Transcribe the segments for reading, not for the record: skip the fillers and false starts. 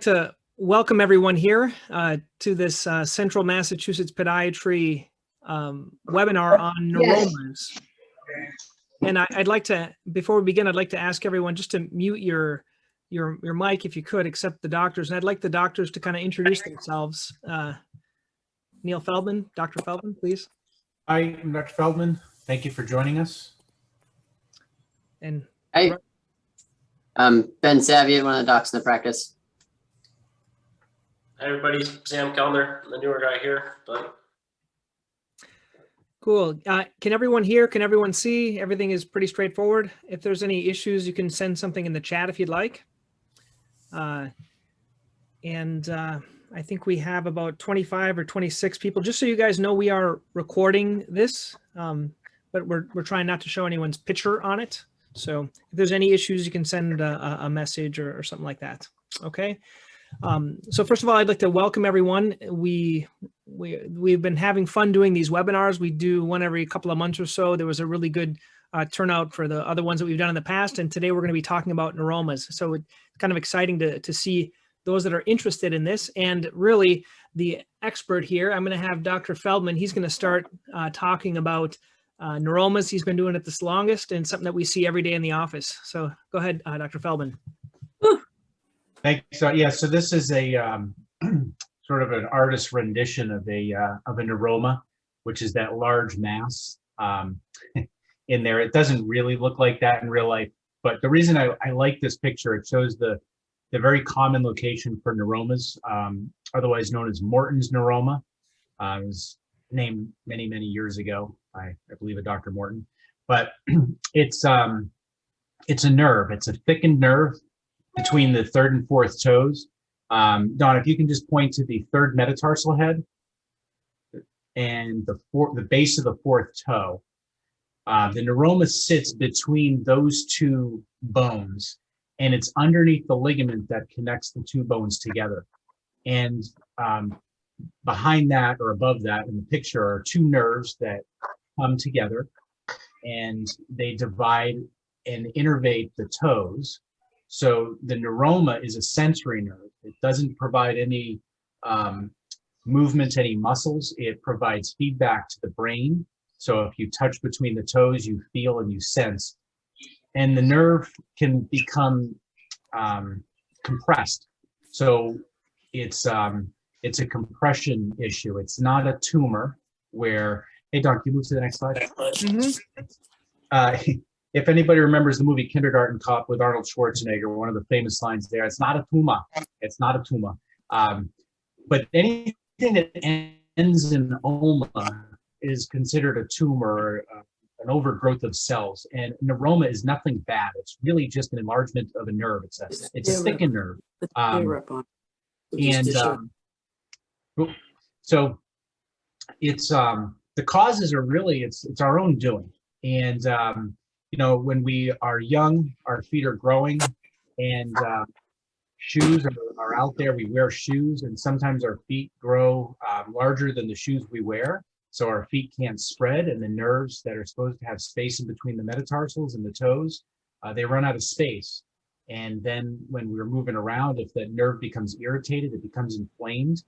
to welcome everyone here to this Central Massachusetts Podiatry webinar on neuromas. And I'd like to, before we begin, I'd like to ask everyone just to mute your mic if you could, except the doctors. And I'd like the doctors to kind of introduce themselves. Neil Feldman, Dr. Feldman, please. Hi, I'm Dr. Feldman. Thank you for joining us. And hi, Ben Saviet, one of the docs in the practice. Hi everybody, Sam Kellner, the newer guy here, but cool. Can everyone hear? Can everyone see? Everything is pretty straightforward. If there's any issues, you can send something in the chat if you'd like. I think we have about 25 or 26 people. Just so you guys know, we are recording this, but we're trying not to show anyone's picture on it. So if there's any issues, you can send a message or something like that. Okay. So first of all, I'd like to welcome everyone. We've been having fun doing these webinars. We do one every couple of months or so. There was a really good turnout for the other ones that we've done in the past. And today we're going to be talking about neuromas. So it's kind of exciting to see those that are interested in this. And really the expert here, I'm going to have Dr. Feldman. He's going to start talking about neuromas. He's been doing it this longest and something that we see every day in the office. So go ahead, Dr. Feldman. Thanks. Yeah, so this is a sort of an artist's rendition of a neuroma, which is that large mass in there. It doesn't really look like that in real life, but the reason I like this picture, it shows the very common location for neuromas, otherwise known as Morton's neuroma. It was named many years ago by, I believe, a Dr. Morton, but it's a nerve. It's a thickened nerve between the third and fourth toes. Don, if you can just point to the third metatarsal head and the base of the fourth toe. The neuroma sits between those two bones, and it's underneath the ligament that connects the two bones together. And behind that or above that in the picture are two nerves that come together, and they divide and innervate the toes. So the neuroma is a sensory nerve. It doesn't provide any movement to any muscles. It provides feedback to the brain. So if you touch between the toes, you feel and you sense. And the nerve can become compressed. So it's a compression issue. It's not a tumor where, hey, Don, can you move to the next slide? Mm-hmm. If anybody remembers the movie Kindergarten Cop with Arnold Schwarzenegger, one of the famous lines there, it's not a tumor. It's not a tumor. But anything that ends in oma is considered a tumor, an overgrowth of cells. And neuroma is nothing bad. It's really just an enlargement of a nerve. It's a thickened nerve. So it's the causes are really it's our own doing. And you know, when we are young, our feet are growing, and shoes are out there. We wear shoes, and sometimes our feet grow larger than the shoes we wear, so our feet can't spread, and the nerves that are supposed to have space in between the metatarsals and the toes, they run out of space. And then when we're moving around, if that nerve becomes irritated, it becomes inflamed,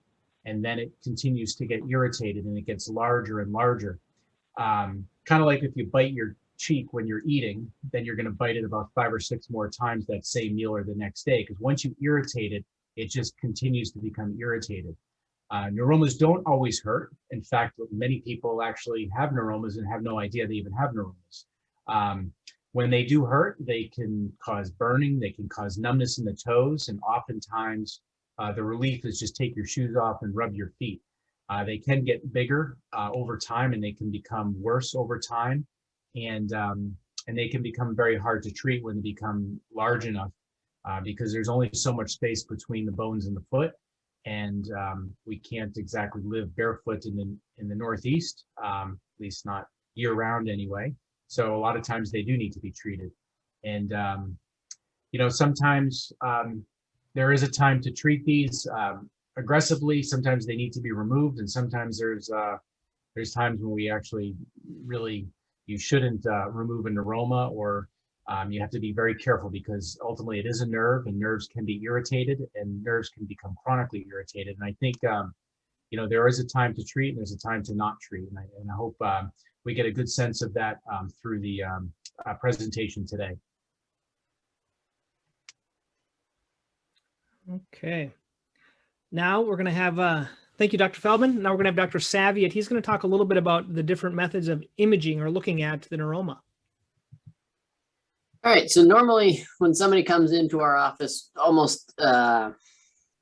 and then it continues to get irritated, and it gets larger and larger. Kind of like if you bite your cheek when you're eating, then you're going to bite it about 5 or 6 more times that same meal or the next day, because once you irritate it, it just continues to become irritated. Neuromas don't always hurt. In fact, many people actually have neuromas and have no idea they even have neuromas. When they do hurt, they can cause burning, they can cause numbness in the toes, and oftentimes the relief is just take your shoes off and rub your feet. They can get bigger over time, and they can become worse over time. And they can become very hard to treat when they become large enough, because there's only so much space between the bones and the foot, and we can't exactly live barefoot in the Northeast, at least not year round anyway. So a lot of times they do need to be treated, and you know, sometimes there is a time to treat these aggressively. Sometimes they need to be removed, and sometimes there's times when we actually really, you shouldn't remove a neuroma, or You have to be very careful because ultimately it is a nerve, and nerves can be irritated, and nerves can become chronically irritated. And I think, there is a time to treat and there's a time to not treat. And I hope we get a good sense of that through the presentation today. Okay. Now we're going to have, thank you, Dr. Feldman. Now we're going to have Dr. Saviat. He's going to talk a little bit about the different methods of imaging or looking at the neuroma. All right, so normally when somebody comes into our office, almost kind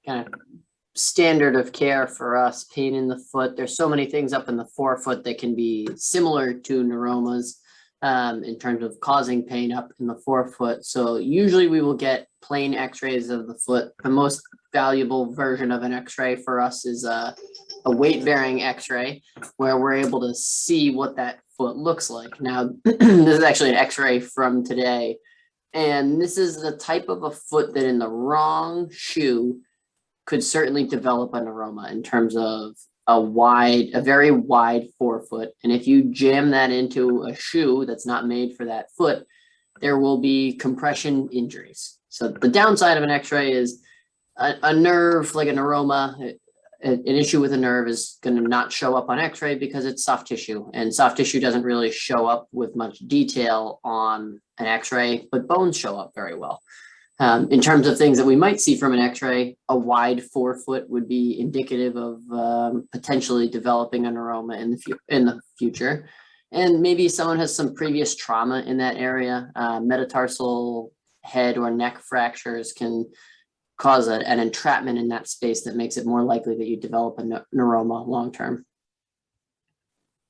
of standard of care for us, pain in the foot. There's so many things up in the forefoot that can be similar to neuromas in terms of causing pain up in the forefoot. So usually we will get plain x-rays of the foot. The most valuable version of an x-ray for us is a weight-bearing x-ray where we're able to see what that foot looks like. Now, this is actually an x-ray from today. And this is the type of a foot that in the wrong shoe could certainly develop a neuroma in terms of a very wide forefoot. And if you jam that into a shoe that's not made for that foot, there will be compression injuries. So the downside of an x-ray is a nerve like a neuroma, an issue with a nerve is going to not show up on x-ray because it's soft tissue, and soft tissue doesn't really show up with much detail on an x-ray, but bones show up very well. In terms of things that we might see from an x-ray, a wide forefoot would be indicative of potentially developing a neuroma in the future. And maybe someone has some previous trauma in that area. Metatarsal head or neck fractures can cause an entrapment in that space that makes it more likely that you develop a neuroma long-term.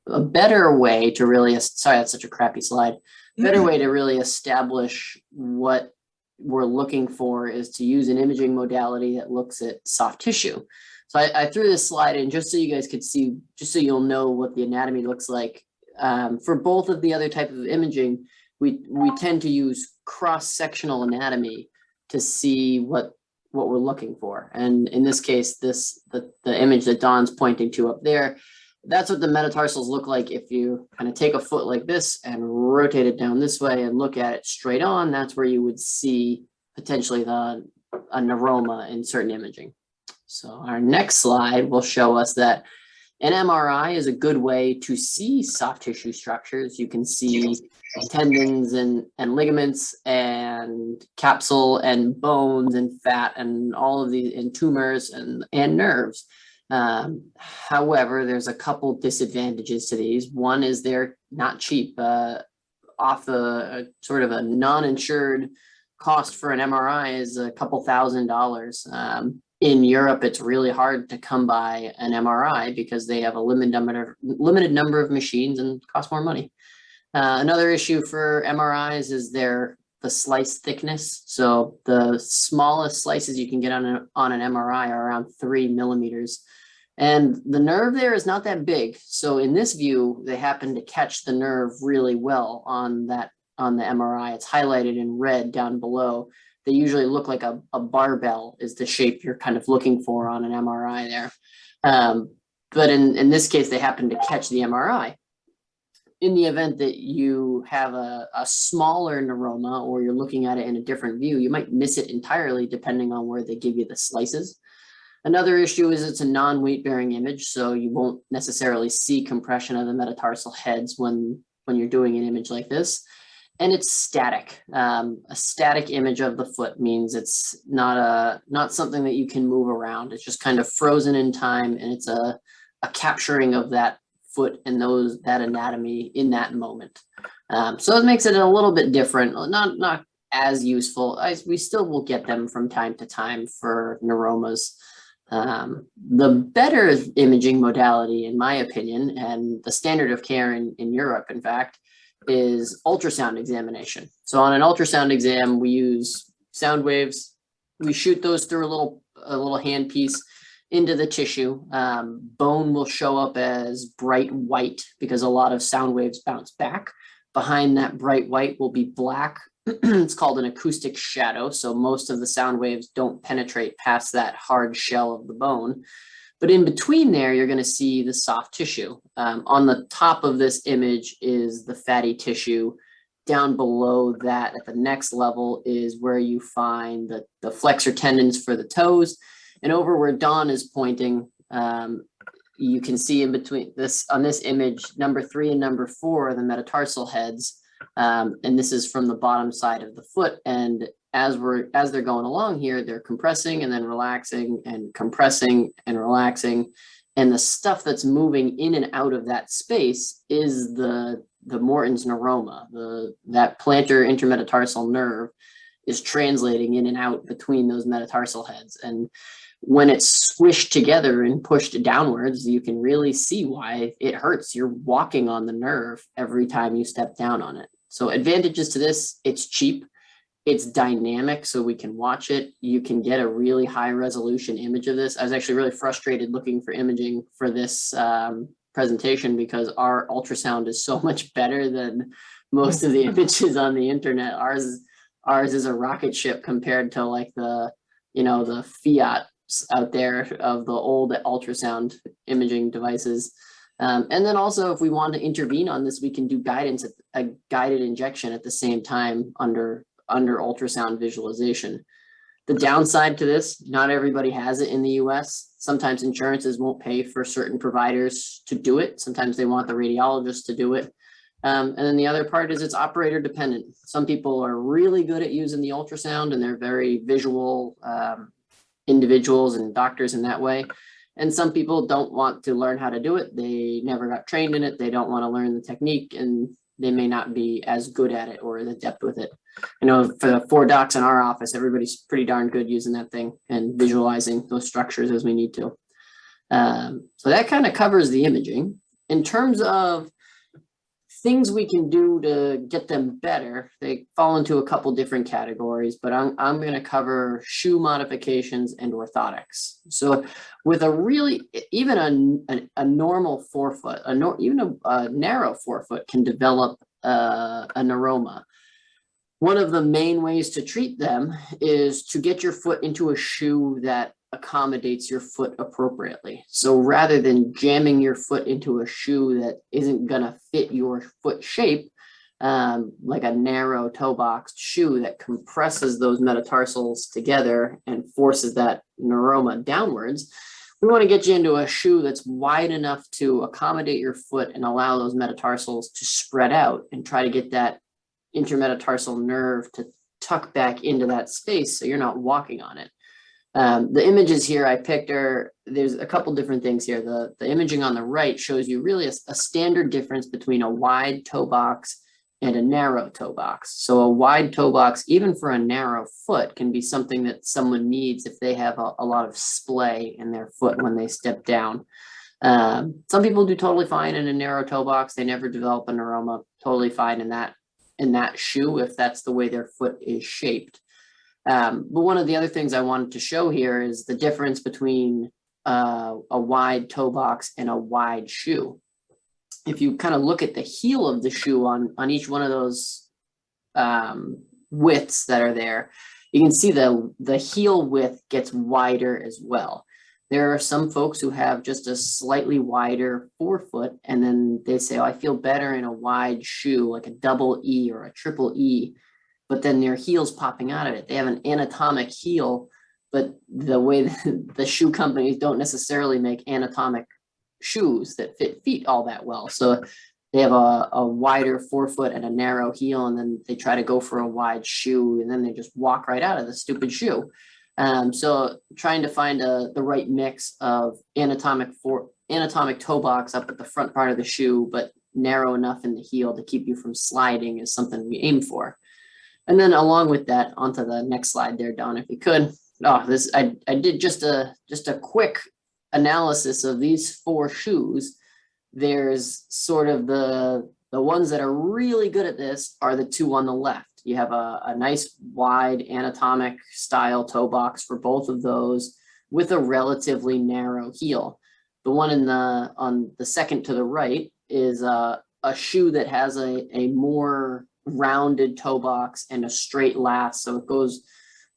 A better way to really, sorry, that's such a crappy slide. Better way to really establish what we're looking for is to use an imaging modality that looks at soft tissue. So I threw this slide in just so you guys could see, just so you'll know what the anatomy looks like. For both of the other type of imaging, we tend to use cross-sectional anatomy to see what we're looking for. And in this case, the image that Don's pointing to up there, that's what the metatarsals look like. If you kind of take a foot like this and rotate it down this way and look at it straight on, that's where you would see potentially a neuroma in certain imaging. So our next slide will show us that an MRI is a good way to see soft tissue structures. You can see tendons and ligaments and capsule and bones and fat and all of these, and tumors and nerves. However, there's a couple disadvantages to these. One is they're not cheap. Off the sort of a non-insured cost for an MRI is a couple $1,000s. In Europe, it's really hard to come by an MRI because they have a limited number of machines and cost more money. Another issue for MRIs is the slice thickness. So the smallest slices you can get on an MRI are around 3 millimeters. And the nerve there is not that big. So in this view, they happen to catch the nerve really well on the MRI. It's highlighted in red down below. They usually look like a barbell is the shape you're kind of looking for on an MRI there. But in this case, they happen to catch the MRI. In the event that you have a smaller neuroma or you're looking at it in a different view, you might miss it entirely depending on where they give you the slices. Another issue is it's a non-weight bearing image, so you won't necessarily see compression of the metatarsal heads when you're doing an image like this. And it's static. A static image of the foot means it's not something that you can move around. It's just kind of frozen in time, and it's a capturing of that foot and that anatomy in that moment. So it makes it a little bit different, not as useful. We still will get them from time to time for neuromas. The better imaging modality, in my opinion, and the standard of care in Europe, in fact, is ultrasound examination. So on an ultrasound exam, we use sound waves. We shoot those through a little handpiece into the tissue. Bone will show up as bright white because a lot of sound waves bounce back. Behind that bright white will be black. It's called an acoustic shadow. So most of the sound waves don't penetrate past that hard shell of the bone. But in between there, you're going to see the soft tissue. On the top of this image is the fatty tissue down below that at the next level is where you find the flexor tendons for the toes. And over where Dawn is pointing, you can see in between this, on this image, number 3 and number 4 are the metatarsal heads. And this is from the bottom side of the foot. And as they're going along here, they're compressing and then relaxing and compressing and relaxing. And the stuff that's moving in and out of that space is the Morton's neuroma. That plantar intermetatarsal nerve is translating in and out between those metatarsal heads. And when it's squished together and pushed downwards, you can really see why it hurts. You're walking on the nerve every time you step down on it. So advantages to this: it's cheap, it's dynamic, so we can watch it. You can get a really high resolution image of this. I was actually really frustrated looking for imaging for this presentation because our ultrasound is so much better than most of the images on the internet. Ours is a rocket ship compared to like the Fiat out there of the old ultrasound imaging devices. And then also, if we want to intervene on this, we can do a guided injection at the same time under ultrasound visualization. The downside to this, not everybody has it in the US. Sometimes insurances won't pay for certain providers to do it. Sometimes they want the radiologist to do it. And then the other part is it's operator dependent. Some people are really good at using the ultrasound and they're very visual individuals and doctors in that way. And some people don't want to learn how to do it. They never got trained in it. They don't want to learn the technique and they may not be as good at it or as adept with it. I know for the 4 docs in our office, everybody's pretty darn good using that thing and visualizing those structures as we need to. So that kind of covers the imaging. In terms of things we can do to get them better, they fall into a couple different categories, but I'm going to cover shoe modifications and orthotics. So with a really, even a normal forefoot, even a narrow forefoot can develop a neuroma. One of the main ways to treat them is to get your foot into a shoe that accommodates your foot appropriately. So rather than jamming your foot into a shoe that isn't going to fit your foot shape, like a narrow toe boxed shoe that compresses those metatarsals together and forces that neuroma downwards, we want to get you into a shoe that's wide enough to accommodate your foot and allow those metatarsals to spread out and try to get that intermetatarsal nerve to tuck back into that space so you're not walking on it. The images here I picked there's a couple different things here. The imaging on the right shows you really a standard difference between a wide toe box and a narrow toe box. So a wide toe box, even for a narrow foot, can be something that someone needs if they have a lot of splay in their foot when they step down. Some people do totally fine in a narrow toe box. They never develop a neuroma, totally fine in that shoe if that's the way their foot is shaped. But one of the other things I wanted to show here is the difference between a wide toe box and a wide shoe. If you kind of look at the heel of the shoe on each one of those widths that are there, you can see the heel width gets wider as well. There are some folks who have just a slightly wider forefoot, and then they say, oh, I feel better in a wide shoe, like a double E or a triple E, but then their heel's popping out of it. They have an anatomic heel, but the way the shoe companies don't necessarily make anatomic shoes that fit feet all that well. So they have a wider forefoot and a narrow heel, and then they try to go for a wide shoe, and then they just walk right out of the stupid shoe. So trying to find the right mix of anatomic toe box up at the front part of the shoe, but narrow enough in the heel to keep you from sliding is something we aim for. And then along with that, onto the next slide there, Don, if you could. I did just a quick analysis of these 4 shoes. There's sort of the ones that are really good at this are the 2 on the left. You have a nice wide anatomic style toe box for both of those with a relatively narrow heel. The one on the second to the right is a shoe that has a more rounded toe box and a straight last. So it goes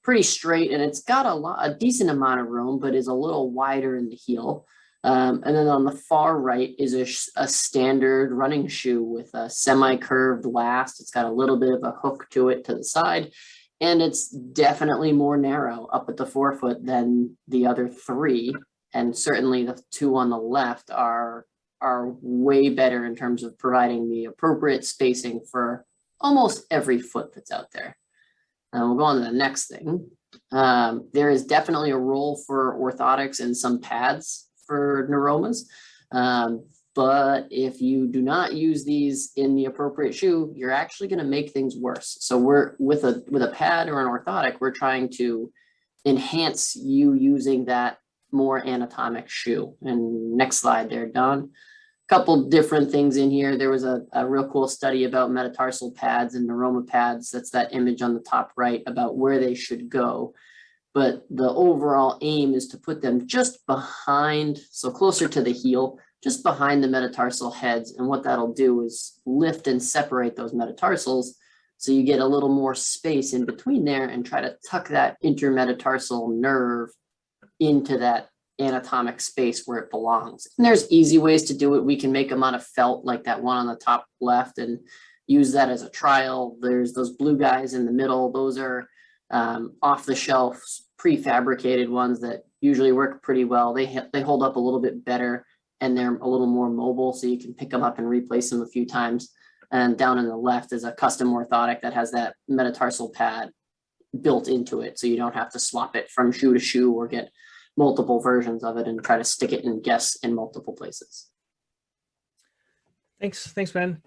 pretty straight and it's got a decent amount of room, but is a little wider in the heel. And then on the far right is a standard running shoe with a semi-curved last. It's got a little bit of a hook to it to the side, and it's definitely more narrow up at the forefoot than the other three. And certainly the two on the left are way better in terms of providing the appropriate spacing for almost every foot that's out there. And we'll go on to the next thing. There is definitely a role for orthotics and some pads for neuromas. But if you do not use these in the appropriate shoe, you're actually going to make things worse. So we're with a pad or an orthotic, we're trying to enhance you using that more anatomic shoe. And next slide there, Don. Couple different things in here. There was a real cool study about metatarsal pads and neuroma pads. That's that image on the top right about where they should go. But the overall aim is to put them just behind, so closer to the heel, just behind the metatarsal heads. And what that'll do is lift and separate those metatarsals so you get a little more space in between there and try to tuck that intermetatarsal nerve into that anatomic space where it belongs. And there's easy ways to do it. We can make them out of felt like that one on the top left and use that as a trial. There's those blue guys in the middle. Those are off the shelf prefabricated ones that usually work pretty well. They hold up a little bit better and they're a little more mobile, so you can pick them up and replace them a few times. And down in the left is a custom orthotic that has that metatarsal pad built into it, so you don't have to swap it from shoe to shoe or get multiple versions of it and try to stick it and guess in multiple places. Thanks, Ben.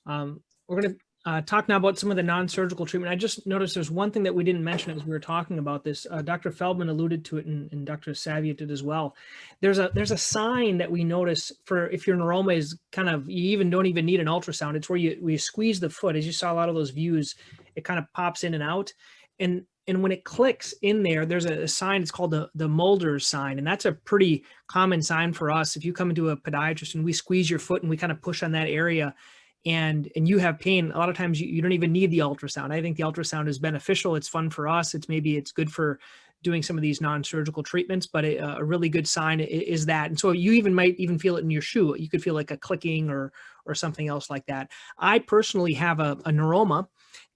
We're going to talk now about some of the non-surgical treatment. I just noticed there's one thing that we didn't mention as we were talking about this. Dr. Feldman alluded to it, and Dr. Saviat did as well. There's a sign that we notice for if your neuroma is kind of, you don't even need an ultrasound. It's where you squeeze the foot. As you saw a lot of those views, it kind of pops in and out. And when it clicks in there, there's a sign, it's called the Mulder's sign. And that's a pretty common sign for us. If you come into a podiatrist and we squeeze your foot and we kind of push on that area and you have pain, a lot of times you don't even need the ultrasound. I think the ultrasound is beneficial. It's fun for us. It's good for doing some of these non-surgical treatments, but a really good sign is that. And so you might even feel it in your shoe. You could feel like a clicking or something else like that. I personally have a neuroma.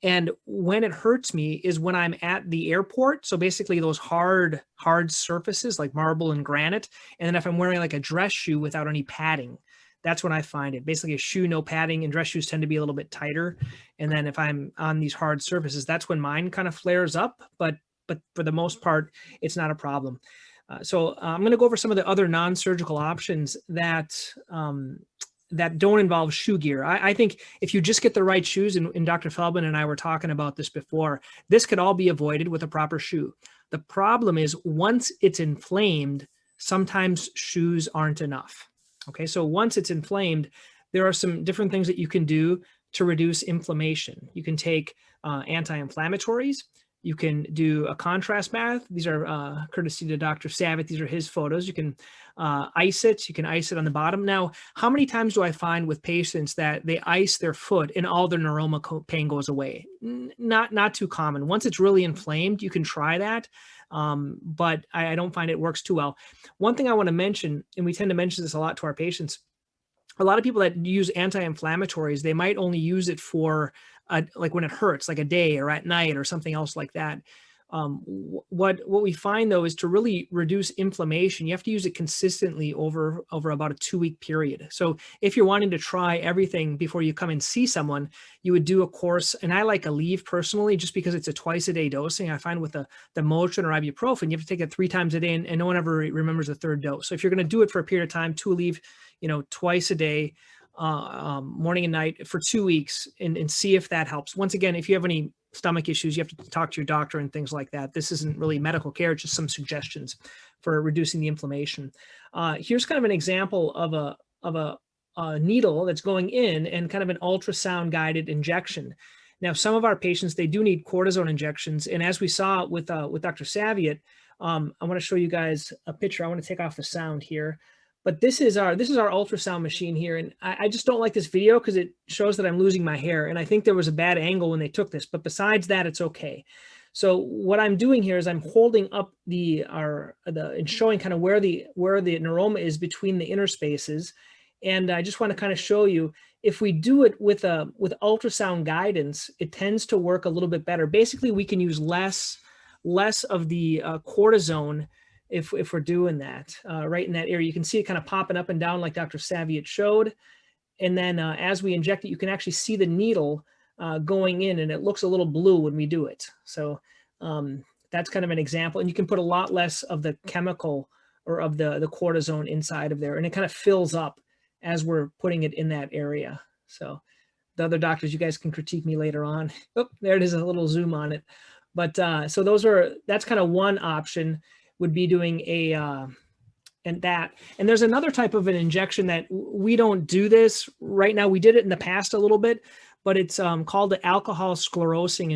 And when it hurts me is when I'm at the airport. So basically those hard surfaces like marble and granite. And then if I'm wearing like a dress shoe without any padding, that's when I find it. Basically a shoe, no padding, and dress shoes tend to be a little bit tighter. And then if I'm on these hard surfaces, that's when mine kind of flares up. But for the most part, it's not a problem. So I'm going to go over some of the other non-surgical options that don't involve shoe gear. I think if you just get the right shoes, and Dr. Feldman and I were talking about this before, this could all be avoided with a proper shoe. The problem is once it's inflamed, sometimes shoes aren't enough. Okay, so once it's inflamed, there are some different things that you can do to reduce inflammation. You can take anti-inflammatories. You can do a contrast bath. These are courtesy to Dr. Savitt. These are his photos. You can ice it. You can ice it on the bottom. Now, how many times do I find with patients that they ice their foot and all their neuroma pain goes away? Not too common. Once it's really inflamed, you can try that, but I don't find it works too well. One thing I want to mention, and we tend to mention this a lot to our patients, a lot of people that use anti-inflammatories, they might only use it for like when it hurts, like a day or at night or something else like that. What we find though is to really reduce inflammation, you have to use it consistently over about a 2-week period. So if you're wanting to try everything before you come and see someone, you would do a course, and I like Aleve personally, just because it's a twice-a-day dosing. I find with the Motrin or ibuprofen, you have to take it 3 times a day, and no one ever remembers the third dose. So if you're going to do it for a period of time, 2 Aleve, twice a day, morning and night for 2 weeks, and see if that helps. Once again, if you have any stomach issues, you have to talk to your doctor and things like that. This isn't really medical care, it's just some suggestions for reducing the inflammation. Here's kind of an example of a needle that's going in and kind of an ultrasound guided injection. Now, some of our patients, they do need cortisone injections. And as we saw with Dr. Saviat, I want to show you guys a picture. I want to take off the sound here. But this is our ultrasound machine here. And I just don't like this video because it shows that I'm losing my hair. And I think there was a bad angle when they took this. But besides that, it's okay. So what I'm doing here is I'm holding up and showing kind of where the neuroma is between the interspaces. And I just want to kind of show you, if we do it with ultrasound guidance, it tends to work a little bit better. Basically, we can use less of the cortisone if we're doing that right in that area. You can see it kind of popping up and down like Dr. Saviat showed. And then as we inject it, you can actually see the needle going in, and it looks a little blue when we do it. So that's kind of an example. And you can put a lot less of the chemical or of the cortisone inside of there, and it kind of fills up as we're putting it in that area. So the other doctors, you guys can critique me later on. Oh, there it is, a little zoom on it. But so that's kind of one option, would be doing and there's another type of an injection that we don't do this right now. We did it in the past a little bit, but it's called the alcohol sclerosing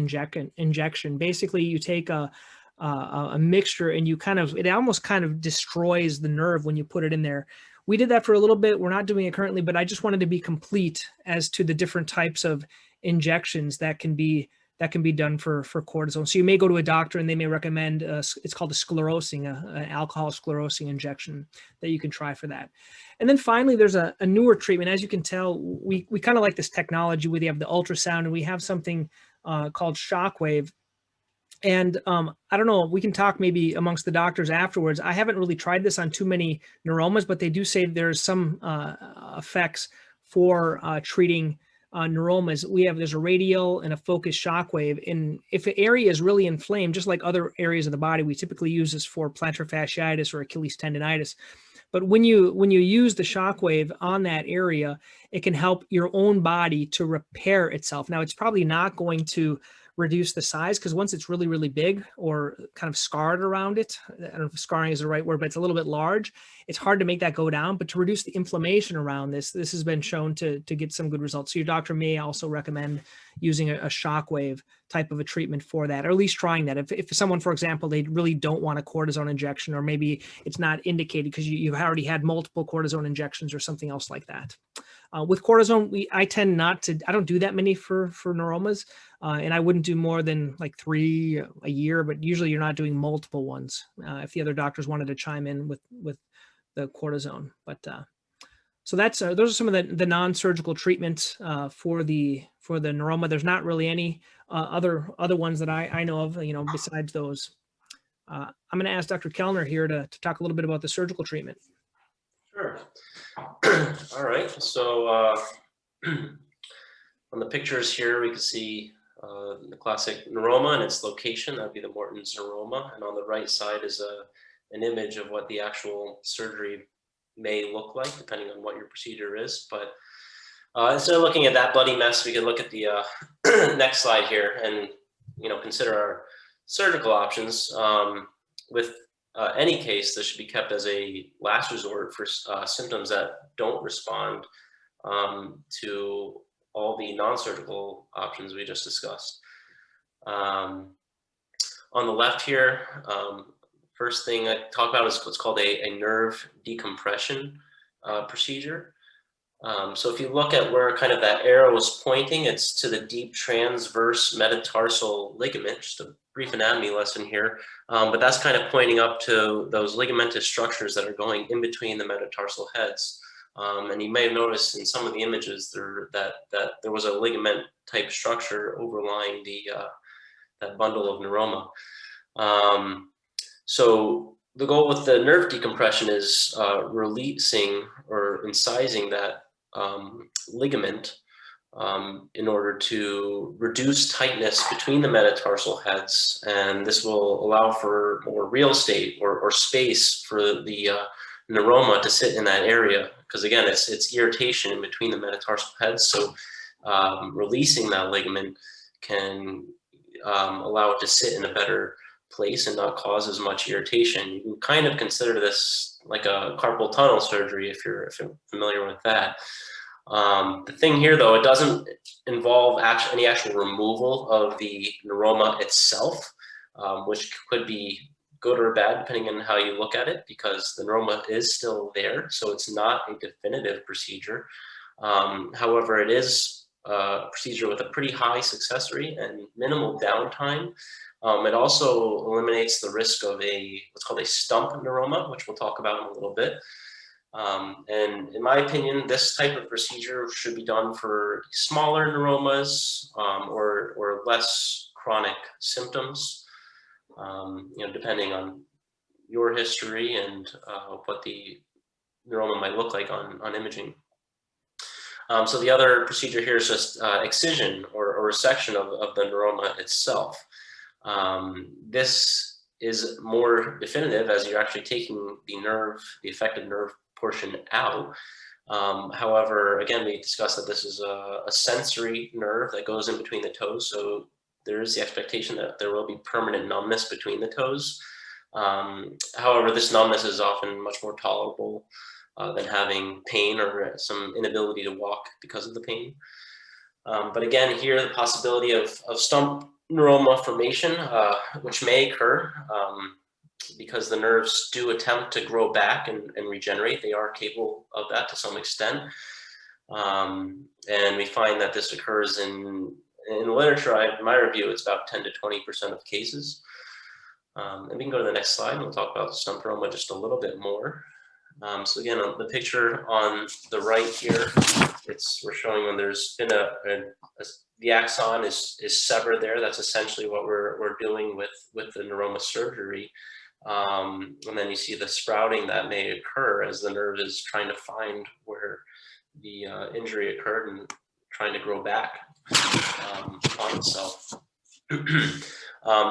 injection. Basically, you take a mixture and it almost kind of destroys the nerve when you put it in there. We did that for a little bit. We're not doing it currently, but I just wanted to be complete as to the different types of injections that can be done for cortisone. So you may go to a doctor and they may recommend, it's called an alcohol sclerosing injection that you can try for that. And then finally, there's a newer treatment. As you can tell, we kind of like this technology where they have the ultrasound, and we have something called shockwave. And I don't know, we can talk maybe amongst the doctors afterwards. I haven't really tried this on too many neuromas, but they do say there's some effects for treating neuromas. There's a radial and a focused shockwave. And if an area is really inflamed, just like other areas of the body, we typically use this for plantar fasciitis or Achilles tendonitis. But when you use the shockwave on that area, it can help your own body to repair itself. Now, it's probably not going to reduce the size, because once it's really, really big or kind of scarred around it, I don't know if scarring is the right word, but it's a little bit large, it's hard to make that go down. But to reduce the inflammation around this has been shown to get some good results. So your doctor may also recommend using a shockwave type of a treatment for that, or at least trying that. If someone, for example, they really don't want a cortisone injection, or maybe it's not indicated because you've already had multiple cortisone injections or something else like that. With cortisone, I tend not to, I don't do that many for neuromas, and I wouldn't do more than like 3 a year, but usually you're not doing multiple ones if the other doctors wanted to chime in with the cortisone. But so that's those are some of the non-surgical treatments for the neuroma. There's not really any other ones that I know of, besides those. I'm going to ask Dr. Kellner here to talk a little bit about the surgical treatment. Sure. All right. So on the pictures here, we can see the classic neuroma and its location. That would be the Morton's neuroma. And on the right side is an image of what the actual surgery may look like, depending on what your procedure is. But instead of looking at that bloody mess, we can look at the next slide here and consider our surgical options. With any case, this should be kept as a last resort for symptoms that don't respond to all the non-surgical options we just discussed. On the left here, first thing I talk about is what's called a nerve decompression procedure. So if you look at where kind of that arrow is pointing, it's to the deep transverse metatarsal ligament. Just a brief anatomy lesson here, but that's kind of pointing up to those ligamentous structures that are going in between the metatarsal heads. And you may have noticed in some of the images that there was a ligament type structure overlying that bundle of neuroma. So the goal with the nerve decompression is releasing or incising that ligament in order to reduce tightness between the metatarsal heads, and this will allow for more real estate or space for the neuroma to sit in that area, because again, it's irritation in between the metatarsal heads. So releasing that ligament can allow it to sit in a better place and not cause as much irritation. You can kind of consider this like a carpal tunnel surgery if you're familiar with that. The thing here, though, it doesn't involve any actual removal of the neuroma itself, which could be good or bad depending on how you look at it, because the neuroma is still there, so it's not a definitive procedure. However, it is a procedure with a pretty high success rate and minimal downtime. It also eliminates the risk of what's called a stump neuroma, which we'll talk about in a little bit. And in my opinion, this type of procedure should be done for smaller neuromas or less chronic symptoms, depending on your history and what the neuroma might look like on imaging. So the other procedure here is just excision or resection of the neuroma itself. This is more definitive as you're actually taking the affected nerve portion out. However, again, we discussed that this is a sensory nerve that goes in between the toes. So there is the expectation that there will be permanent numbness between the toes. However, this numbness is often much more tolerable than having pain or some inability to walk because of the pain. But again, here the possibility of stump neuroma formation, which may occur because the nerves do attempt to grow back and regenerate. They are capable of that to some extent. And we find that this occurs in the literature. In my review, it's about 10 to 20% of cases. And we can go to the next slide and we'll talk about the stump neuroma just a little bit more. So again, the picture on the right here, we're showing when there's been the axon is severed there. That's essentially what we're doing with the neuroma surgery. And then you see the sprouting that may occur as the nerve is trying to find where the injury occurred and trying to grow back on itself.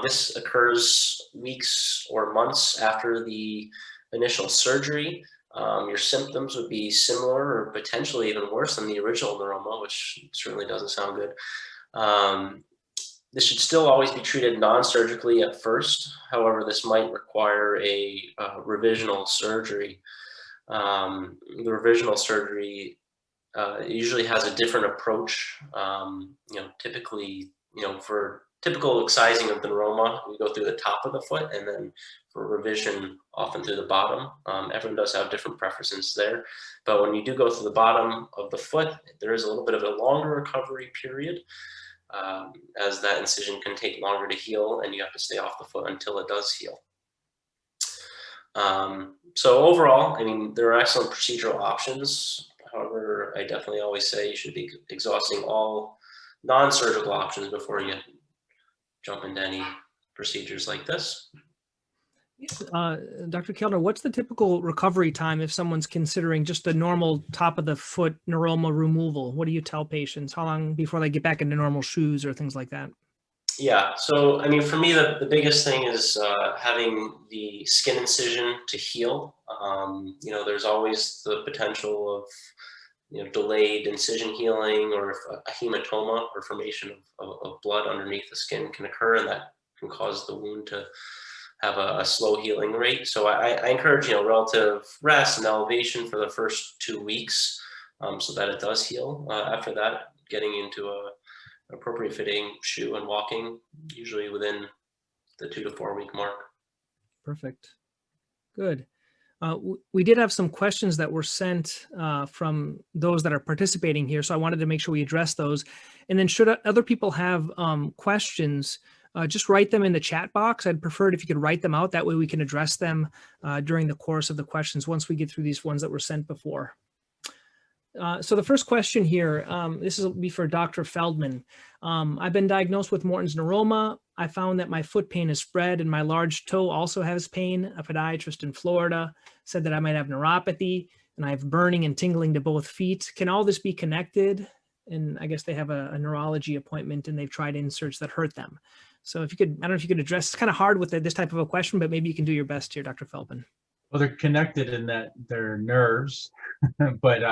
This occurs weeks or months after the initial surgery. Your symptoms would be similar or potentially even worse than the original neuroma, which certainly doesn't sound good. This should still always be treated non-surgically at first. However, this might require a revisional surgery. The revisional surgery usually has a different approach. Typically, for typical excising of the neuroma, we go through the top of the foot, and then for revision, often through the bottom. Everyone does have different preferences there. But when you do go through the bottom of the foot, there is a little bit of a longer recovery period, as that incision can take longer to heal, and you have to stay off the foot until it does heal. So overall, I mean, there are excellent procedural options. However, I definitely always say you should be exhausting all non-surgical options before you jump into any procedures like this. Dr. Kellner, what's the typical recovery time if someone's considering just a normal top of the foot neuroma removal? What do you tell patients? How long before they get back into normal shoes or things like that? Yeah, so I mean, for me, the biggest thing is having the skin incision to heal. There's always the potential of delayed incision healing, or if a hematoma or formation of blood underneath the skin can occur, and that can cause the wound to have a slow healing rate. So I encourage relative rest and elevation for the first 2 weeks, so that it does heal. After that, getting into a appropriate fitting shoe and walking, usually within the 2 to 4 week mark. Perfect. Good. We did have some questions that were sent from those that are participating here, so I wanted to make sure we address those. And then should other people have questions, just write them in the chat box. I'd prefer it if you could write them out. That way we can address them during the course of the questions once we get through these ones that were sent before. So the first question here, this will be for Dr. Feldman. I've been diagnosed with Morton's neuroma. I found that my foot pain is spread and my large toe also has pain. A podiatrist in Florida said that I might have neuropathy, and I have burning and tingling to both feet. Can all this be connected? And I guess they have a neurology appointment and they've tried inserts that hurt them. So if you could, I don't know if you could address, it's kind of hard with this type of a question, but maybe you can do your best here, Dr. Feldman. Well, they're connected in that they're nerves, but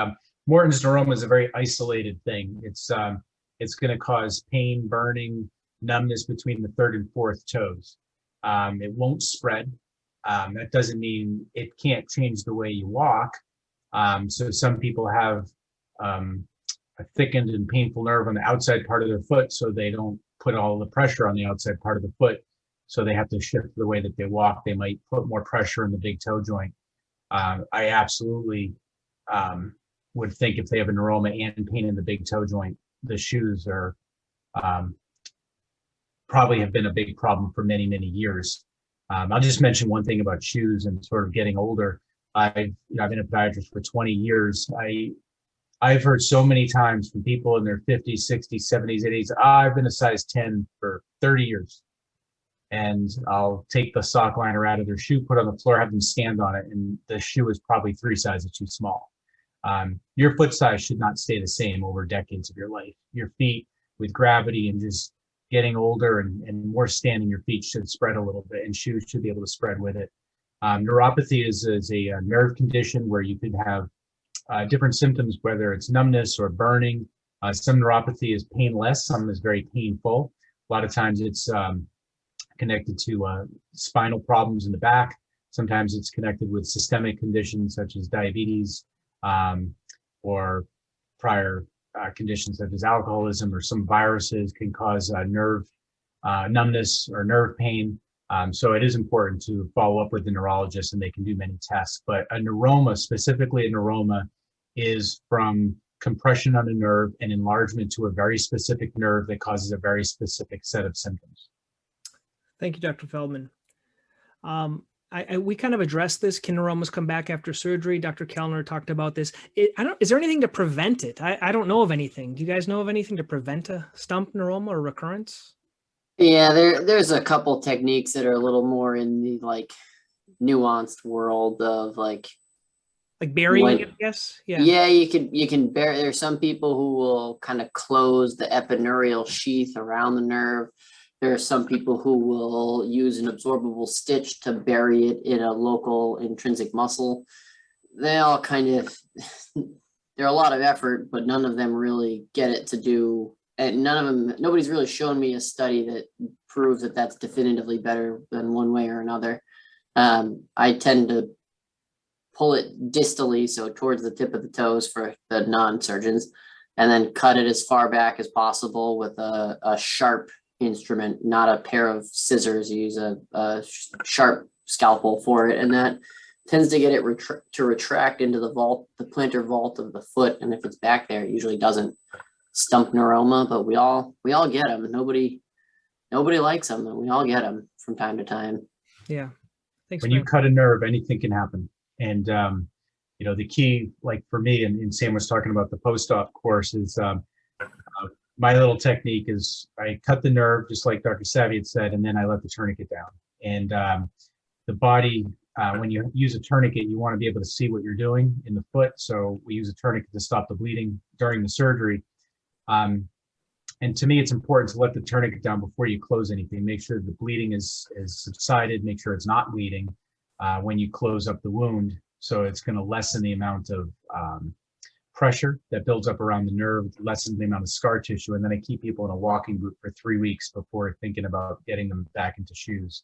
Morton's neuroma is a very isolated thing. It's going to cause pain, burning, numbness between the 3rd and 4th toes. It won't spread. That doesn't mean it can't change the way you walk. So some people have a thickened and painful nerve on the outside part of their foot, so they don't put all the pressure on the outside part of the foot. So they have to shift the way that they walk. They might put more pressure in the big toe joint. I absolutely would think if they have a neuroma and pain in the big toe joint, the shoes are probably have been a big problem for many, many years. I'll just mention one thing about shoes and sort of getting older. I've been a podiatrist for 20 years. I've heard so many times from people in their 50s, 60s, 70s, 80s, I've been a size 10 for 30 years. And I'll take the sock liner out of their shoe, put it on the floor, have them stand on it, and the shoe is probably 3 sizes too small. Your foot size should not stay the same over decades of your life. Your feet, with gravity and just getting older and more standing, your feet should spread a little bit, and shoes should be able to spread with it. Neuropathy is a nerve condition where you could have different symptoms, whether it's numbness or burning. Some neuropathy is painless, some is very painful. A lot of times it's connected to spinal problems in the back. Sometimes it's connected with systemic conditions such as diabetes or prior conditions such as alcoholism, or some viruses can cause nerve numbness or nerve pain. So it is important to follow up with the neurologist, and they can do many tests. But a neuroma, specifically a neuroma, is from compression on a nerve and enlargement to a very specific nerve that causes a very specific set of symptoms. Thank you, Dr. Feldman. We kind of addressed this. Can neuromas come back after surgery? Dr. Kellner talked about this. Is there anything to prevent it? I don't know of anything. Do you guys know of anything to prevent a stump neuroma or recurrence? Yeah, there's a couple techniques that are a little more in the like nuanced world of like burying it, I guess. Yeah, you can bury. There's some people who will kind of close the epineurial sheath around the nerve. There are some people who will use an absorbable stitch to bury it in a local intrinsic muscle. They all kind of, they're a lot of effort, but none of them really get it to do, and nobody's really shown me a study that proves that that's definitively better than one way or another. I tend to pull it distally, so towards the tip of the toes for the non-surgeons, and then cut it as far back as possible with a sharp instrument, not a pair of scissors. You use a sharp scalpel for it, and that tends to get it to retract into the vault, the plantar vault of the foot. And if it's back there, it usually doesn't stump neuroma, but we all get them. Nobody likes them, and we all get them from time to time. Yeah. Thanks. When you cut a nerve, anything can happen. And the key, like for me, and Sam was talking about the post-op course, is my little technique is I cut the nerve, just like Dr. Savvy had said, and then I let the tourniquet down. And the body, when you use a tourniquet, you want to be able to see what you're doing in the foot. So we use a tourniquet to stop the bleeding during the surgery. And to me, it's important to let the tourniquet down before you close anything. Make sure the bleeding is subsided. Make sure it's not bleeding when you close up the wound. So it's going to lessen the amount of pressure that builds up around the nerve, lessen the amount of scar tissue. And then I keep people in a walking boot for 3 weeks before thinking about getting them back into shoes.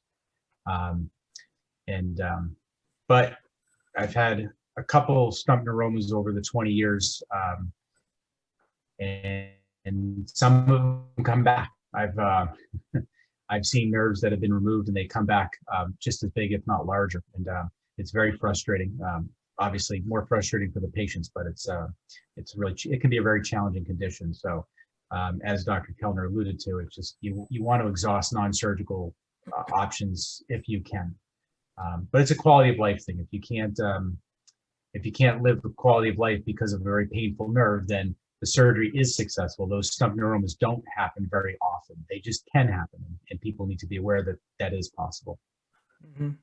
But I've had a couple stump neuromas over the 20 years, and some of them come back. I've seen nerves that have been removed and they come back just as big, if not larger. And it's very frustrating. Obviously more frustrating for the patients, but it can be a very challenging condition. So as Dr. Kellner alluded to, it's just, you want to exhaust non-surgical options if you can. But it's a quality of life thing. If you can't live the quality of life because of a very painful nerve, then the surgery is successful. Those stump neuromas don't happen very often. They just can happen, and people need to be aware that that is possible. Mm-hmm.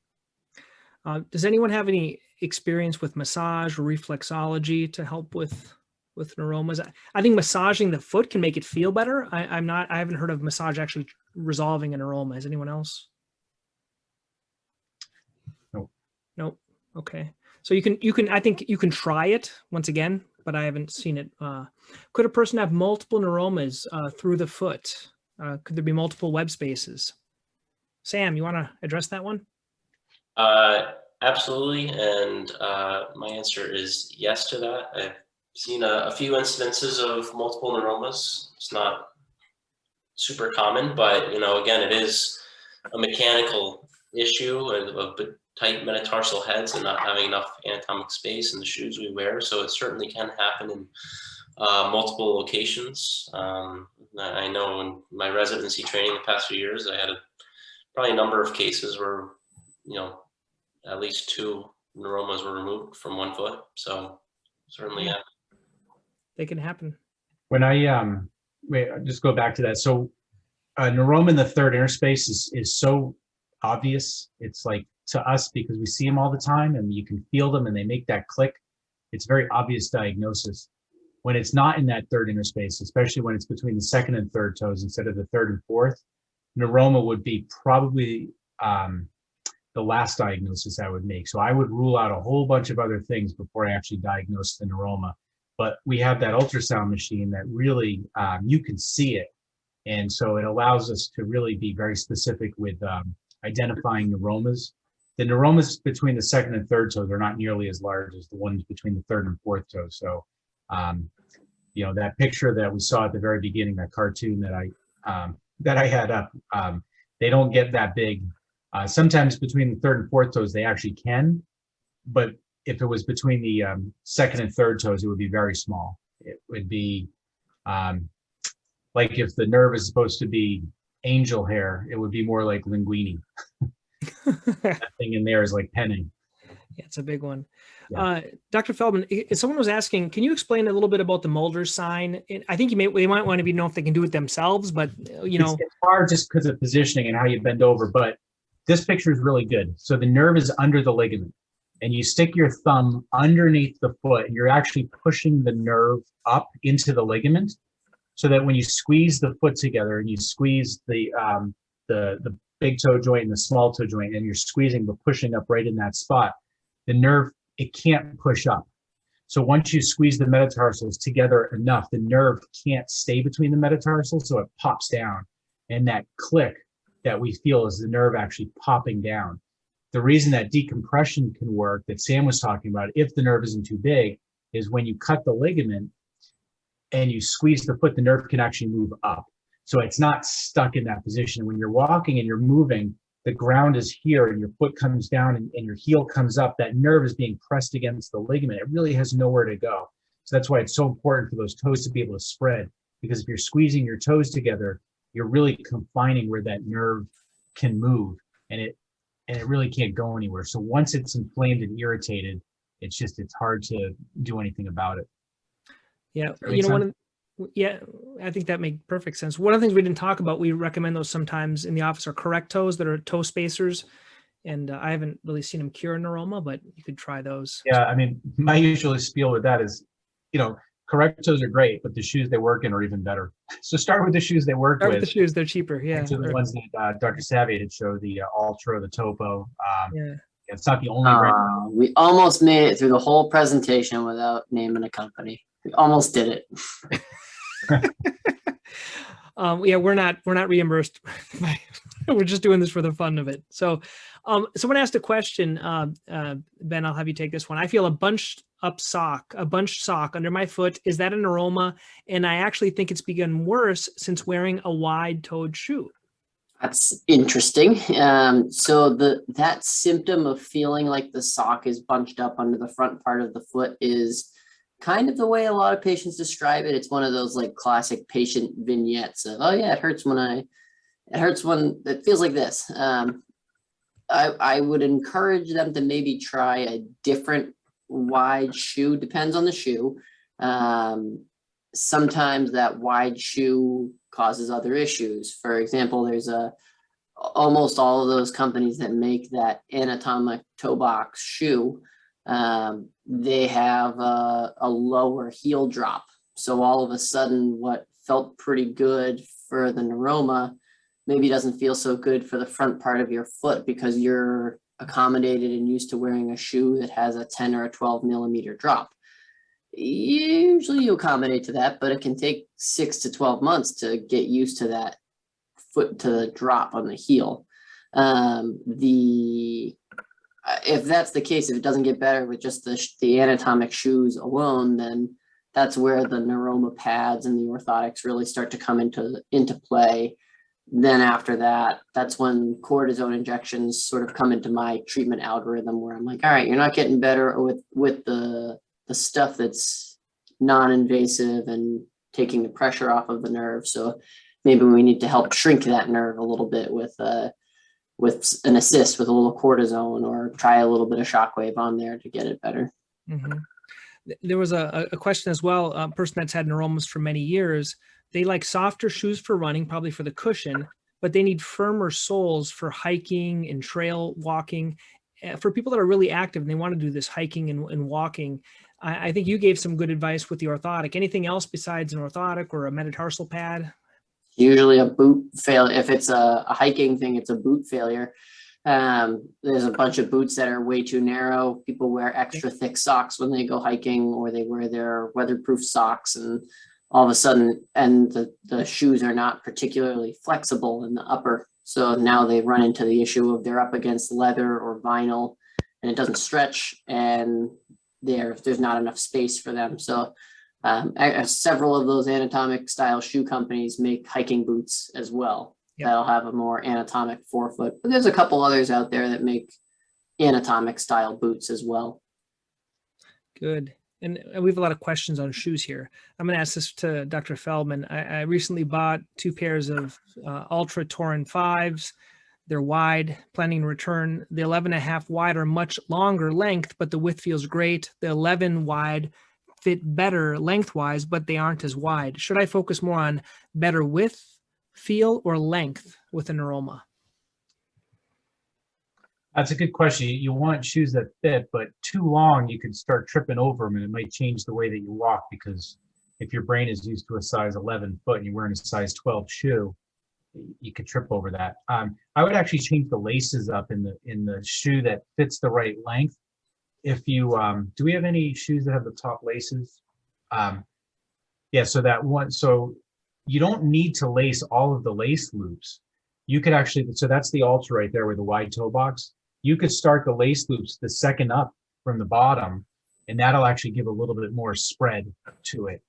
Does anyone have any experience with massage or reflexology to help with neuromas? I think massaging the foot can make it feel better. I haven't heard of massage actually resolving a neuroma. Has anyone else? Nope. Okay. So I think you can try it once again, but I haven't seen it. Could a person have multiple neuromas through the foot? Could there be multiple web spaces? Sam, you want to address that one? Absolutely, and my answer is yes to that. I've seen a few incidences of multiple neuromas. It's not super common, but again, it is a mechanical issue of tight metatarsal heads and not having enough anatomic space in the shoes we wear. So it certainly can happen in multiple locations. I know in my residency training the past few years, I had probably a number of cases where, at least 2 neuromas were removed from 1 foot. So certainly, yeah. They can happen. When I wait, I'll just go back to that. So neuroma in the third interspace is so obvious. It's like to us because we see them all the time and you can feel them and they make that click. It's very obvious diagnosis. When it's not in that third interspace, especially when it's between the second and third toes instead of the third and fourth, neuroma would be probably the last diagnosis I would make. So I would rule out a whole bunch of other things before I actually diagnose the neuroma. But we have that ultrasound machine that really, you can see it. And so it allows us to really be very specific with identifying neuromas. The neuromas between the second and third toes are not nearly as large as the ones between the third and fourth toes. So, that picture that we saw at the very beginning, that cartoon that I had up, they don't get that big. Sometimes between the third and fourth toes, they actually can, but if it was between the second and third toes, it would be very small. It would be like if the nerve is supposed to be angel hair, it would be more like linguini. That thing in there is like penning. Yeah, it's a big one. Yeah. Dr. Feldman, someone was asking, can you explain a little bit about the Mulder sign? I think they might want to know if they can do it themselves, but It's hard just because of positioning and how you bend over, but this picture is really good. So the nerve is under the ligament and you stick your thumb underneath the foot and you're actually pushing the nerve up into the ligament so that when you squeeze the foot together and you squeeze the big toe joint and the small toe joint and you're squeezing but pushing up right in that spot, the nerve, it can't push up. So once you squeeze the metatarsals together enough, the nerve can't stay between the metatarsals, so it pops down. And that click that we feel is the nerve actually popping down. The reason that decompression can work that Sam was talking about, if the nerve isn't too big, is when you cut the ligament and you squeeze the foot, the nerve can actually move up. So it's not stuck in that position. When you're walking and you're moving, the ground is here and your foot comes down and your heel comes up. That nerve is being pressed against the ligament. It really has nowhere to go. So that's why it's so important for those toes to be able to spread, because if you're squeezing your toes together, you're really confining where that nerve can move, and it really can't go anywhere. So once it's inflamed and irritated, it's hard to do anything about it. Yeah, I think that makes perfect sense. One of the things we didn't talk about, we recommend those sometimes in the office, are correct toes that are toe spacers. And I haven't really seen them cure neuroma, but you could try those. Yeah, I mean, my usual spiel with that is, correct toes are great, but the shoes they work in are even better. So start with the shoes they work with. Start with the shoes, they're cheaper. Yeah. So the ones that Dr. Savvy had showed, the Ultra, the Topo. Yeah. It's not the only brand. We almost made it through the whole presentation without naming a company. We almost did it. We're not reimbursed. We're just doing this for the fun of it. So someone asked a question, Ben, I'll have you take this one. I feel a bunched sock under my foot. Is that a neuroma? And I actually think it's begun worse since wearing a wide-toed shoe. That's interesting. So that symptom of feeling like the sock is bunched up under the front part of the foot is kind of the way a lot of patients describe it. It's one of those like classic patient vignettes of, oh yeah, it hurts when it feels like this. I would encourage them to maybe try a different wide shoe, depends on the shoe. Sometimes that wide shoe causes other issues. For example, there's almost all of those companies that make that anatomic toe box shoe. They have a lower heel drop. So all of a sudden what felt pretty good for the neuroma maybe doesn't feel so good for the front part of your foot because you're accommodated and used to wearing a shoe that has a 10 or a 12 millimeter drop. Usually you accommodate to that, but it can take 6 to 12 months to get used to that foot to the drop on the heel. If that's the case, if it doesn't get better with just the anatomic shoes alone, then that's where the neuroma pads and the orthotics really start to come into play. Then after that, that's when cortisone injections sort of come into my treatment algorithm, where I'm like, all right, you're not getting better with the stuff that's non-invasive and taking the pressure off of the nerve. So maybe we need to help shrink that nerve a little bit with an assist with a little cortisone, or try a little bit of shockwave on there to get it better. Mm-hmm. There was a question as well. A person that's had neuromas for many years, they like softer shoes for running, probably for the cushion, but they need firmer soles for hiking and trail walking. For people that are really active and they want to do this hiking and walking, I think you gave some good advice with the orthotic. Anything else besides an orthotic or a metatarsal pad? Usually a boot fail. If it's a hiking thing, it's a boot failure. There's a bunch of boots that are way too narrow. People wear extra thick socks when they go hiking, or they wear their weatherproof socks, and all of a sudden, and the shoes are not particularly flexible in the upper. So now they run into the issue of they're up against leather or vinyl, and it doesn't stretch, and there's not enough space for them. So several of those anatomic style shoe companies make hiking boots as well. Yep. That'll have a more anatomic forefoot, but there's a couple others out there that make anatomic style boots as well. Good. And we have a lot of questions on shoes here. I'm going to ask this to Dr. Feldman. I recently bought 2 pairs of Ultra Torin 5s. They're wide, planning to return. The 11.5 wide are much longer length, but the width feels great. The 11 wide fit better lengthwise, but they aren't as wide. Should I focus more on better width, feel, or length with a Neuroma? That's a good question. You want shoes that fit, but too long, you could start tripping over them, and it might change the way that you walk, because if your brain is used to a size 11 foot and you're wearing a size 12 shoe, you could trip over that. I would actually change the laces up in the shoe that fits the right length. If you, do we have any shoes that have the top laces? Yeah, so that one, so you don't need to lace all of the lace loops. You could actually, so that's the Ultra right there with the wide toe box. You could start the lace loops the second up from the bottom, and that'll actually give a little bit more spread to it.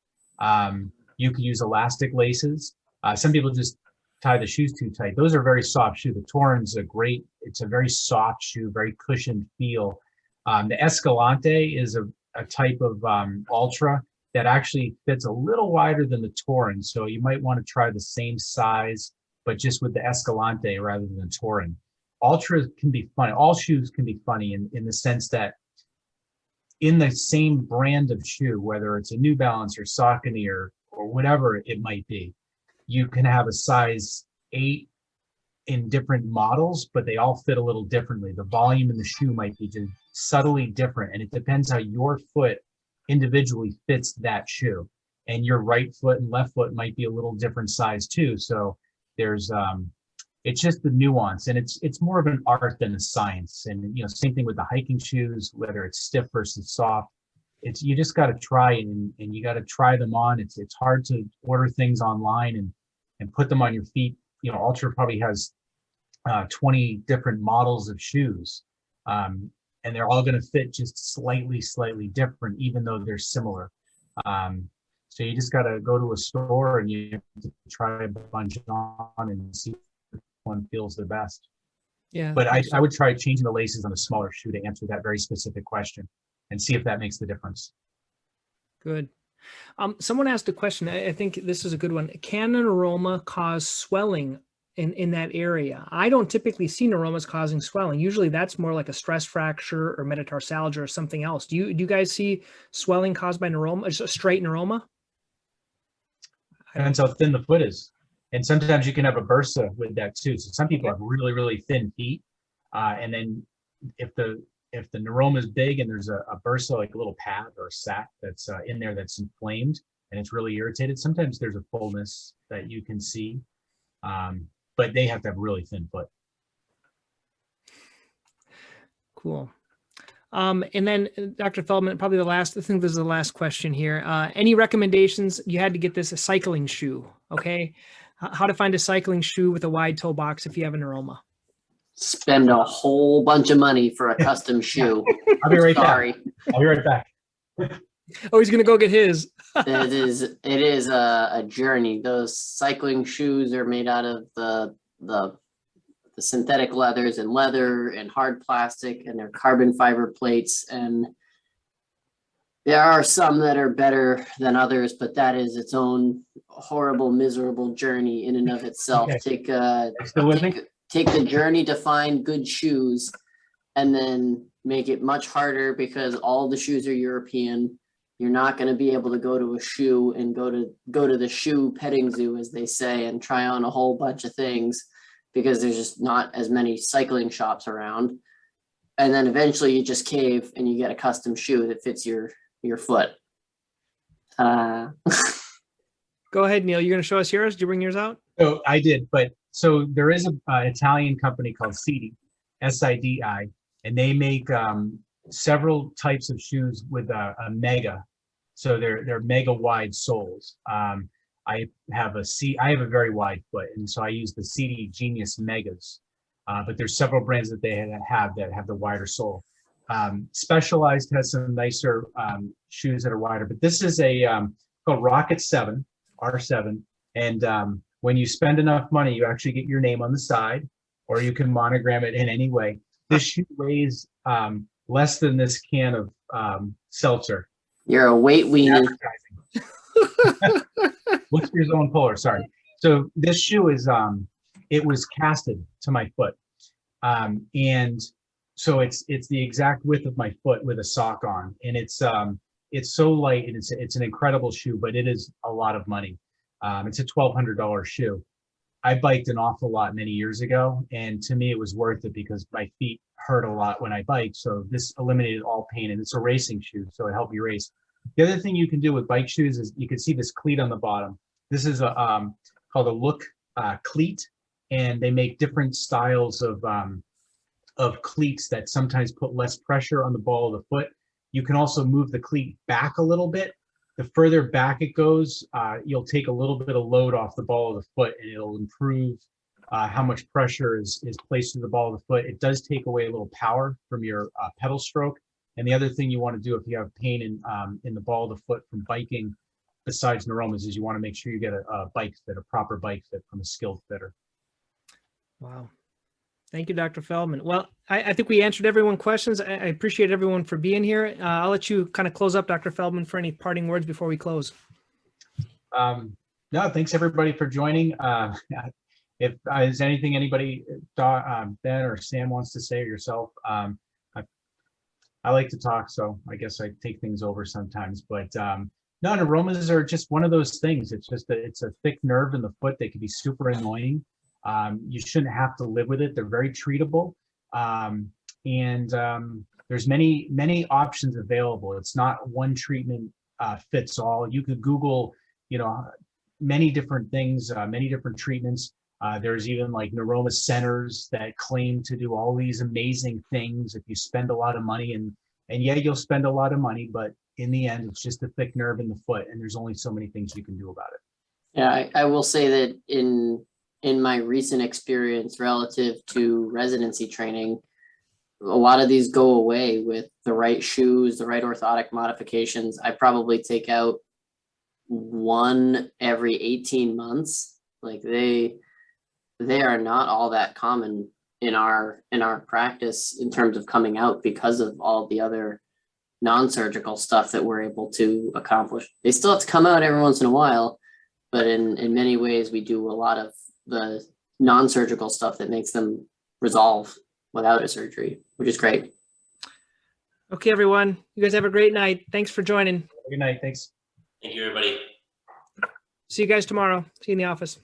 You could use elastic laces. Some people just tie the shoes too tight. Those are very soft shoe. The Torin's it's a very soft shoe, very cushioned feel. The Escalante is a type of Ultra that actually fits a little wider than the Torin. So you might want to try the same size, but just with the Escalante rather than the Torin. Ultra can be funny. All shoes can be funny in the sense that in the same brand of shoe, whether it's a New Balance or Saucony or whatever it might be, you can have a size 8 in different models, but they all fit a little differently. The volume in the shoe might be just subtly different, and it depends how your foot individually fits that shoe. And your right foot and left foot might be a little different size too. So there's it's just the nuance, and it's more of an art than a science. And same thing with the hiking shoes, whether it's stiff versus soft. You just got to try and you got to try them on. It's hard to order things online and put them on your feet. Ultra probably has 20 different models of shoes, and they're all going to fit just slightly different, even though they're similar. So you just got to go to a store and you have to try a bunch on and see which one feels the best. Yeah. But I would try changing the laces on a smaller shoe to answer that very specific question and see if that makes the difference. Good. Someone asked a question. I think this is a good one. Can a neuroma cause swelling in that area? I don't typically see neuromas causing swelling. Usually that's more like a stress fracture or metatarsalgia or something else. Do you guys see swelling caused by neuroma, just a straight neuroma? Depends how thin the foot is. And sometimes you can have a bursa with that too. So some people have really thin feet. And then if the neuroma is big and there's a bursa, like a little pad or a sac that's in there that's inflamed and it's really irritated, sometimes there's a fullness that you can see. But they have to have really thin foot. Cool. And then Dr. Feldman, probably I think this is the last question here. Any recommendations? You had to get a cycling shoe, okay? How to find a cycling shoe with a wide toe box if you have a neuroma? Spend a whole bunch of money for a custom shoe. I'll be right Sorry. back. I'll be right back. Oh, he's going to go get his. It is a journey. Those cycling shoes are made out of the synthetic leathers and leather and hard plastic, and they're carbon fiber plates, and There are some that are better than others, but that is its own horrible, miserable journey in and of itself. Okay. Take Still with me? take the journey to find good shoes and then make it much harder because all the shoes are European. You're not going to be able to go to a shoe and go to the shoe petting zoo, as they say, and try on a whole bunch of things because there's just not as many cycling shops around. And then eventually you just cave and you get a custom shoe that fits your foot. Go ahead, Neil. You're going to show us yours. Did you bring yours out? So I did, but so there is an Italian company called Sidi, S-I-D-I, and they make several types of shoes with a mega. So they're mega wide soles. I have a very wide foot, and so I use the Sidi Genius Megas. But there's several brands that they have the wider sole. Specialized has some nicer shoes that are wider, but this is a called Rocket 7, R7, and when you spend enough money, you actually get your name on the side, or you can monogram it in any way. This shoe weighs less than this can of seltzer. You're a weight weenie. What's your zone polar? Sorry. So this shoe is it was casted to my foot, and so it's the exact width of my foot with a sock on, and it's so light, and it's an incredible shoe, but it is a lot of money. It's a $1,200 shoe. I biked an awful lot many years ago, and to me it was worth it because my feet hurt a lot when I biked. So this eliminated all pain, and it's a racing shoe, so it helped you race. The other thing you can do with bike shoes is you can see this cleat on the bottom. This is a called a look cleat, and they make different styles of cleats that sometimes put less pressure on the ball of the foot. You can also move the cleat back a little bit. The further back it goes, you'll take a little bit of load off the ball of the foot, and it'll improve how much pressure is placed to the ball of the foot. It does take away a little power from your pedal stroke. And the other thing you want to do if you have pain in the ball of the foot from biking, besides neuromas, is you want to make sure you get a bike fit, a proper bike fit from a skilled fitter. Wow. Thank you, Dr. Feldman. Well, I think we answered everyone's questions. I appreciate everyone for being here. I'll let you kind of close up, Dr. Feldman, for any parting words before we close. No, thanks everybody for joining. If is anything anybody, Ben or Sam wants to say, or yourself, I like to talk, so I guess I take things over sometimes. But no, neuromas are just one of those things. It's just it's a thick nerve in the foot. They can be super annoying. You shouldn't have to live with it. They're very treatable. And there's many options available. It's not one treatment fits all. You could Google, many different things, many different treatments. There's even like neuroma centers that claim to do all these amazing things if you spend a lot of money, and yeah, you'll spend a lot of money, but in the end, it's just a thick nerve in the foot, and there's only so many things you can do about it. Yeah, I will say that in my recent experience relative to residency training, a lot of these go away with the right shoes, the right orthotic modifications. I probably take out one every 18 months. Like they are not all that common in our practice in terms of coming out because of all the other non-surgical stuff that we're able to accomplish. They still have to come out every once in a while, but in many ways we do a lot of the non-surgical stuff that makes them resolve without a surgery, which is great. Okay, everyone. You guys have a great night. Thanks for joining. Good night. Thanks. Thank you, everybody. See you guys tomorrow. See you in the office.